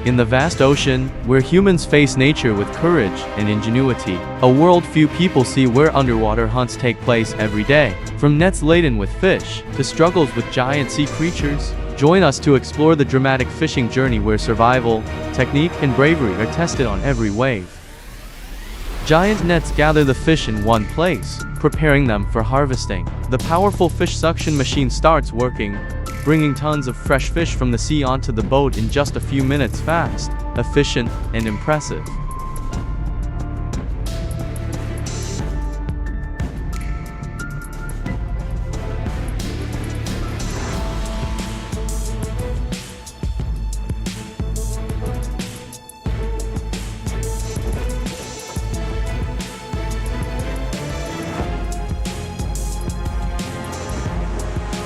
In the vast ocean, where humans face nature with courage and ingenuity, a world few people see, where underwater hunts take place every day. From nets laden with fish, to struggles with giant sea creatures, join us to explore the dramatic fishing journey where survival, technique, and bravery are tested on every wave. Giant nets gather the fish in one place, preparing them for harvesting. The powerful fish suction machine starts working, bringing tons of fresh fish from the sea onto the boat in just a few minutes. Fast, efficient, and impressive.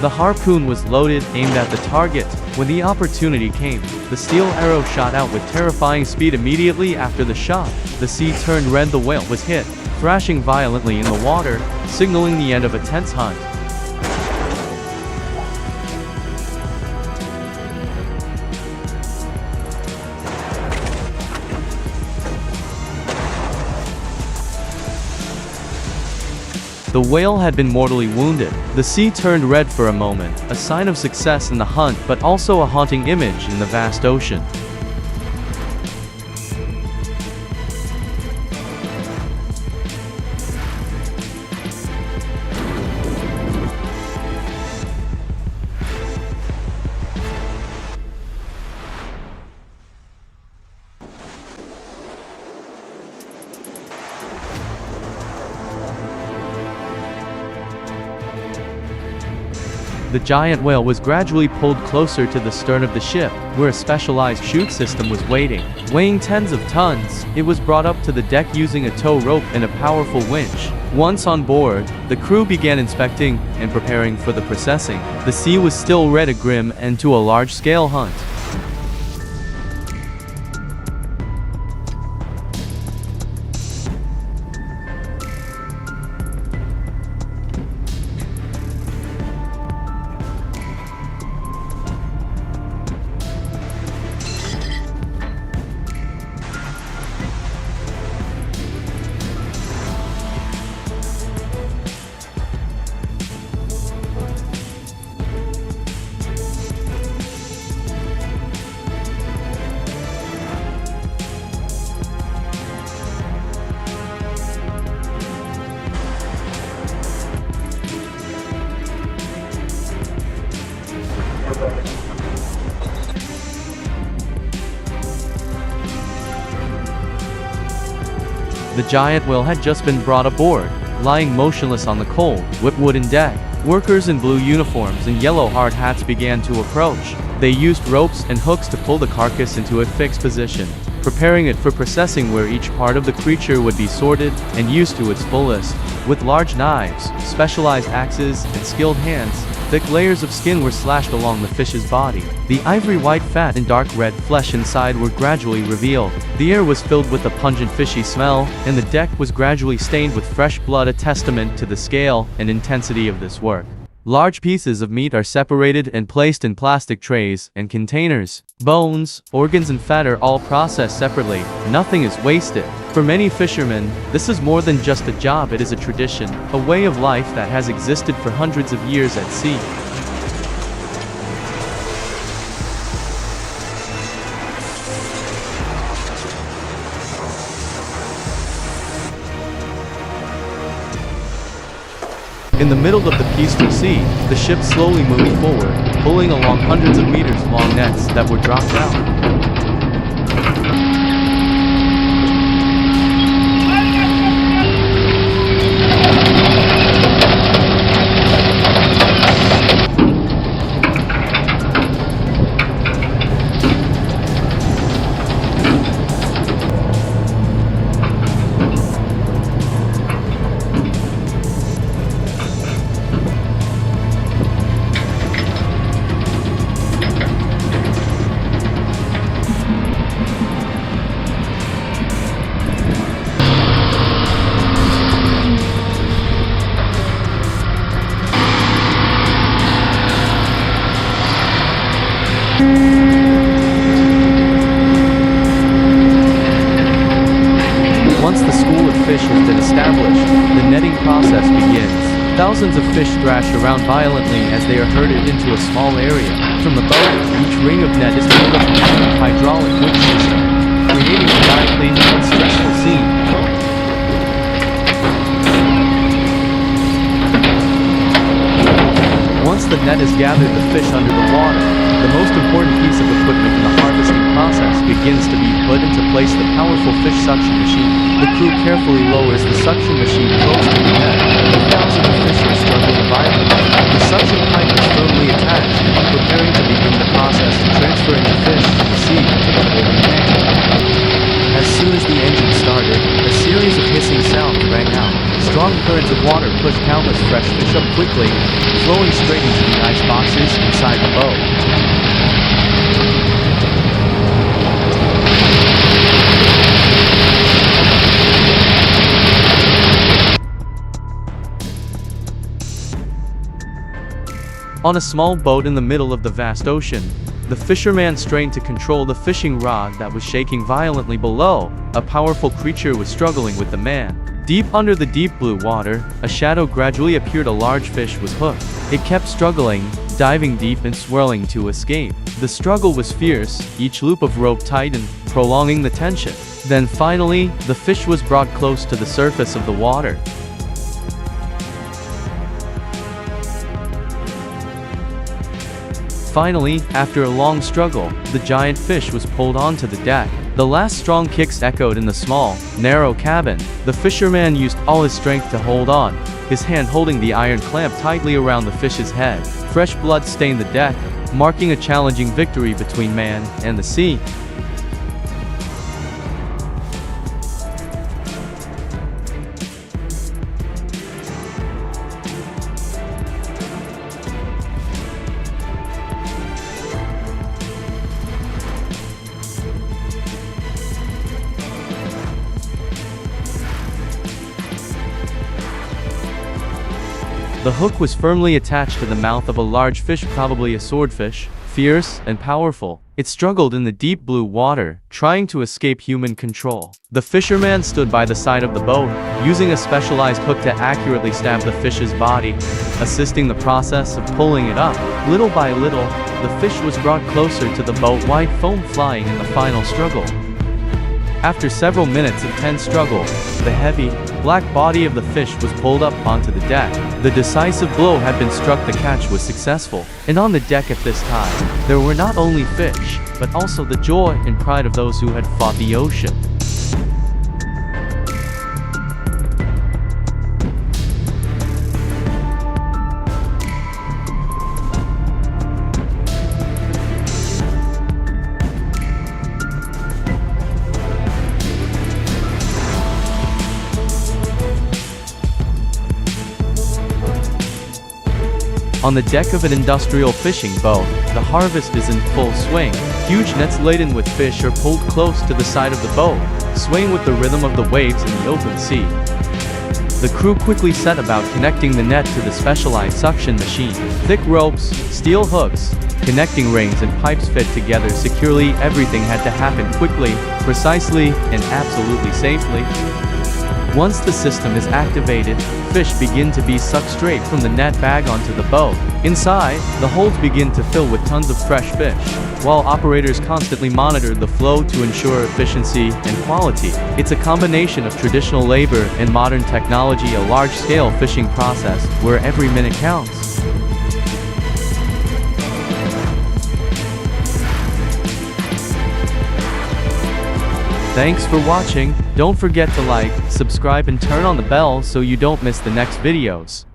The harpoon was loaded, aimed at the target. When the opportunity came, the steel arrow shot out with terrifying speed. Immediately after the shot, the sea turned red. The whale was hit, thrashing violently in the water, signaling the end of a tense hunt. The whale had been mortally wounded. The sea turned red for a moment, a sign of success in the hunt, but also a haunting image in the vast ocean. The giant whale was gradually pulled closer to the stern of the ship, where a specialized chute system was waiting. Weighing tens of tons, it was brought up to the deck using a tow rope and a powerful winch. Once on board, the crew began inspecting and preparing for the processing. The sea was still red, a grim end to a large-scale hunt. The giant whale had just been brought aboard, lying motionless on the cold, whipped wooden deck. Workers in blue uniforms and yellow hard hats began to approach. They used ropes and hooks to pull the carcass into a fixed position, preparing it for processing, where each part of the creature would be sorted and used to its fullest. With large knives, specialized axes, and skilled hands, thick layers of skin were slashed along the fish's body. The ivory white fat and dark red flesh inside were gradually revealed. The air was filled with a pungent fishy smell, and the deck was gradually stained with fresh blood, a testament to the scale and intensity of this work. Large pieces of meat are separated and placed in plastic trays and containers. Bones, organs, and fat are all processed separately. Nothing is wasted. For many fishermen, this is more than just a job, it is a tradition, a way of life that has existed for hundreds of years at sea. In the middle of the peaceful sea, the ship slowly moved forward, pulling along hundreds of meters long nets that were dropped out. Thousands of fish thrash around violently as they are herded into a small area. From the boat, each ring of net is pulled up using a hydraulic winch system, creating a lively but stressful scene. Once the net has gathered the fish under the water, the most important piece of equipment in the harvesting process begins to be put into place: the powerful fish suction machine. The crew carefully lowers the suction machine close to the net. Thousands of fish are struggling violently. The suction pipe is firmly attached, preparing to begin the process of transferring the fish from the sea to the holding tank. As soon as the engine started, a series of hissing sounds rang out. Strong currents of water pushed countless fresh fish up quickly, flowing straight into the ice boxes inside the boat. On a small boat in the middle of the vast ocean, the fisherman strained to control the fishing rod that was shaking violently below. A powerful creature was struggling with the man. Deep under the deep blue water, a shadow gradually appeared. A large fish was hooked. It kept struggling, diving deep and swirling to escape. The struggle was fierce, each loop of rope tightened, prolonging the tension. Then finally, the fish was brought close to the surface of the water. Finally, after a long struggle, the giant fish was pulled onto the deck. The last strong kicks echoed in the small, narrow cabin. The fisherman used all his strength to hold on, his hand holding the iron clamp tightly around the fish's head. Fresh blood stained the deck, marking a challenging victory between man and the sea. The hook was firmly attached to the mouth of a large fish, probably a swordfish, fierce and powerful. It struggled in the deep blue water, trying to escape human control. The fisherman stood by the side of the boat, using a specialized hook to accurately stab the fish's body, assisting the process of pulling it up. Little by little, the fish was brought closer to the boat, white foam flying in the final struggle. After several minutes of tense struggle, the heavy, black body of the fish was pulled up onto the deck. The decisive blow had been struck. The catch was successful. And on the deck at this time, there were not only fish, but also the joy and pride of those who had fought the ocean. On the deck of an industrial fishing boat, the harvest is in full swing. Huge nets laden with fish are pulled close to the side of the boat, swaying with the rhythm of the waves in the open sea. The crew quickly set about connecting the net to the specialized suction machine. Thick ropes, steel hooks, connecting rings and pipes fit together securely. Everything had to happen quickly, precisely, and absolutely safely. Once the system is activated, fish begin to be sucked straight from the net bag onto the boat. Inside, the holds begin to fill with tons of fresh fish, while operators constantly monitor the flow to ensure efficiency and quality. It's a combination of traditional labor and modern technology, a large-scale fishing process where every minute counts. Thanks for watching. Don't forget to like, subscribe and turn on the bell so you don't miss the next videos.